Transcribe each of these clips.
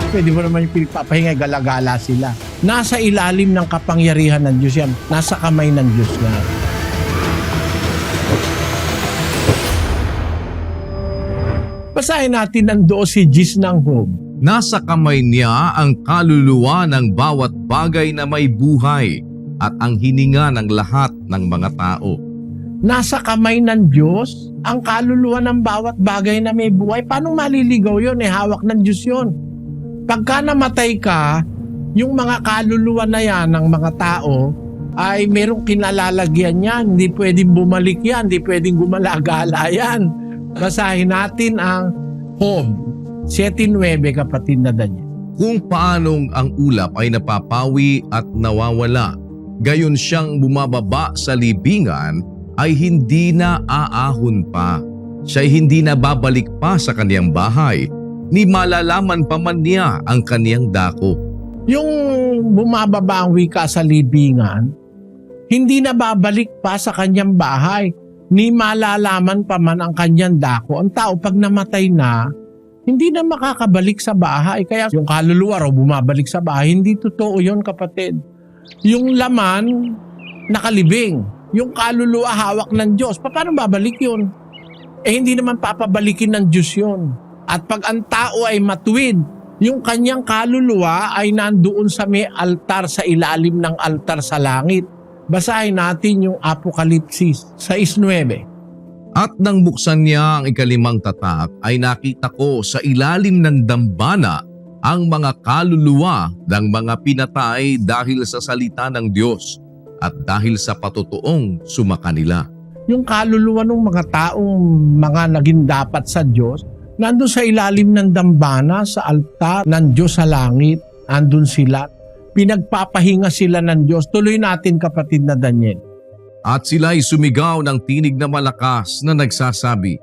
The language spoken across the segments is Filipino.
pwede mo naman yung pinagpapahinga, galagala sila. Nasa ilalim ng kapangyarihan ng Diyos yan. Nasa kamay ng Diyos yan. Basahin natin ang 12 Gs ng Job. Nasa kamay niya ang kaluluwa ng bawat bagay na may buhay at ang hininga ng lahat ng mga tao. Nasa kamay ng Diyos ang kaluluwa ng bawat bagay na may buhay. Paano maliligaw yun? Hawak ng Diyos yun. Pagka namatay ka, yung mga kaluluwa na yan ng mga tao ay merong kinalalagyan yan. Hindi pwedeng bumalik yan. Hindi pwedeng gumalagala yan. Basahin natin ang Job 7:9, kapatid na Daniel. Kung paanong ang ulap ay napapawi at nawawala, gayon siyang bumababa sa libingan ay hindi na aahon pa. Siya'y hindi na babalik pa sa kaniyang bahay, ni malalaman pa man niya ang kaniyang dako. Yung bumababa ang wika sa libingan, hindi na babalik pa sa kanyang bahay, ni malalaman pa man ang kanyang dako. Ang tao pag namatay na, hindi na makakabalik sa bahay. Kaya yung kaluluwa raw bumabalik sa bahay, hindi totoo yun, kapatid. Yung laman, nakalibing. Yung kaluluwa hawak ng Diyos. Paano babalik yun? Hindi naman papabalikin ng Diyos yun. At pag ang tao ay matuwid, yung kanyang kaluluwa ay nandoon sa may altar, sa ilalim ng altar sa langit. Basahin natin yung Apokalipsis 6:9. At nang buksan niya ang ikalimang tatak ay nakita ko sa ilalim ng dambana ang mga kaluluwa ng mga pinatay dahil sa salita ng Diyos at dahil sa patutuong sumakanila. Yung kaluluwa ng mga taong mga naging dapat sa Diyos, nandun sa ilalim ng dambana, sa altar ng Diyos sa langit, andun sila. Pinagpapahinga sila ng Diyos. Tuloy natin, kapatid na Daniel. At sila'y sumigaw ng tinig na malakas na nagsasabi,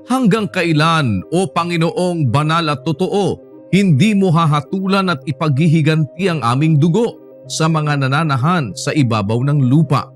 hanggang kailan, O Panginoong banal at totoo, hindi mo hahatulan at ipaghihiganti ang aming dugo sa mga nananahan sa ibabaw ng lupa.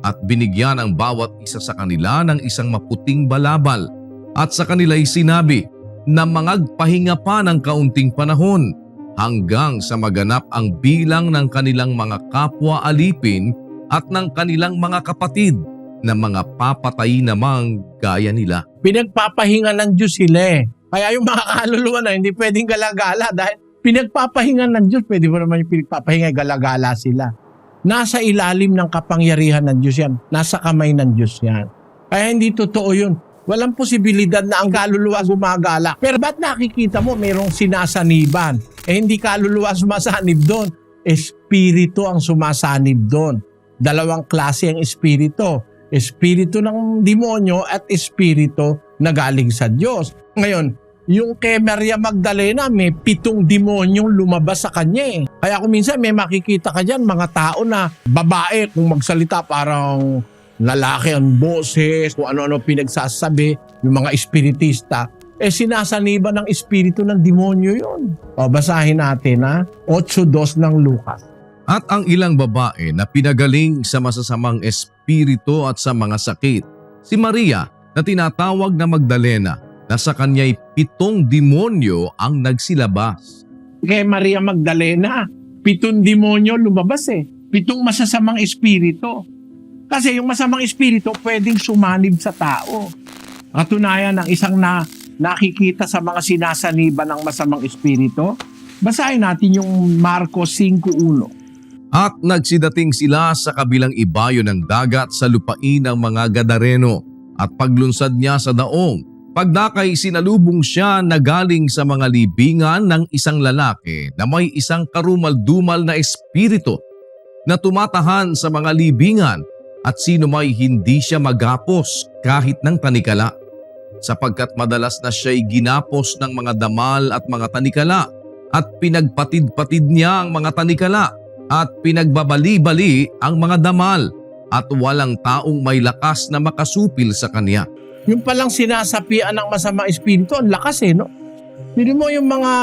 At binigyan ang bawat isa sa kanila ng isang maputing balabal at sa kanila'y sinabi na mangagpahinga pa ng kaunting panahon hanggang sa maganap ang bilang ng kanilang mga kapwa alipin at ng kanilang mga kapatid na mga papatay namang gaya nila. Pinagpapahinga ng Diyos sila. Kaya yung mga kaluluwa na hindi pwedeng galagala dahil pinagpapahinga ng Diyos. Pwede mo naman yung pinagpapahinga, galagala sila. Nasa ilalim ng kapangyarihan ng Diyos yan. Nasa kamay ng Diyos yan. Kaya hindi totoo yun. Walang posibilidad na ang kaluluwa gumagala. Pero ba't nakikita mo mayroong sinasaniban? Hindi kaluluwa sumasanib doon. Espiritu ang sumasanib doon. Dalawang klase ang espiritu. Espiritu ng demonyo at espiritu na galing sa Diyos. Ngayon, yung kay Maria Magdalena, may 7 demonyong lumabas sa kanya. Kaya kung minsan may makikita ka dyan, mga tao na babae, kung magsalita parang lalaki ang boses, kung ano-ano pinagsasabi, yung mga espiritista, sinasaniba ng espiritu ng demonyo yun. Basahin natin 8:2 ng Lucas. At ang ilang babae na pinagaling sa masasamang espiritu at sa mga sakit, si Maria na tinatawag na Magdalena, na sa kanya'y 7 demonyo ang nagsilabas. Kay Maria Magdalena, 7 demonyo lumabas 7 masasamang espiritu. Kasi yung masamang espiritu pwedeng sumanib sa tao. Katunayan ng isang nakikita sa mga sinasaniba ng masamang espiritu. Basahin natin yung Marcos 5:1. At nagsidating sila sa kabilang ibayo ng dagat sa lupain ng mga Gadareno at paglunsad niya sa daong. Pagdakay sinalubong siya na galing sa mga libingan ng isang lalaki na may isang karumal-dumal na espiritu na tumatahan sa mga libingan at sino may hindi siya magapos kahit ng tanikala. Sapagkat madalas na siya'y ginapos ng mga damal at mga tanikala at pinagpatid-patid niya ang mga tanikala at pinagbabali-bali ang mga damal at walang taong may lakas na makasupil sa kanya. Yung palang sinasapian ng masamang espiritu, ang lakas no? Hindi mo yung mga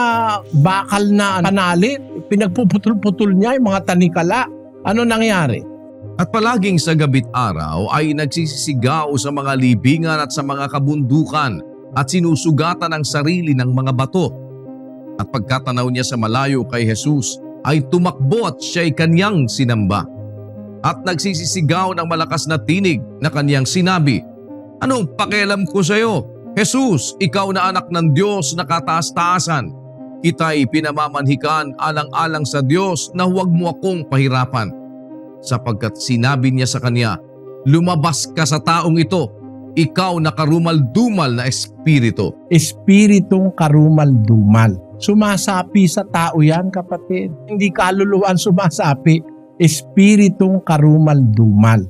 bakal na panalit, pinagpuputol-putol niya yung mga tanikala. Ano nangyari? At palaging sa gabi't araw ay nagsisisigaw sa mga libingan at sa mga kabundukan at sinusugatan ang sarili ng mga bato. At pagkatanaw niya sa malayo kay Jesus, ay tumakbo at siya'y kanyang sinamba. At nagsisisigaw ng malakas na tinig na kanyang sinabi, "Anong pakialam ko sa iyo? Jesus, ikaw na anak ng Diyos na kataas-taasan. Kita'y pinamamanhikan alang-alang sa Diyos na huwag mo akong pahirapan." Sapagkat sinabi niya sa kanya, "Lumabas ka sa taong ito, ikaw na karumal-dumal na espiritu." Espiritong karumal-dumal. Sumasapi sa tao yan, kapatid. Hindi kaluluwan sumasapi. Espiritong karumal-dumal.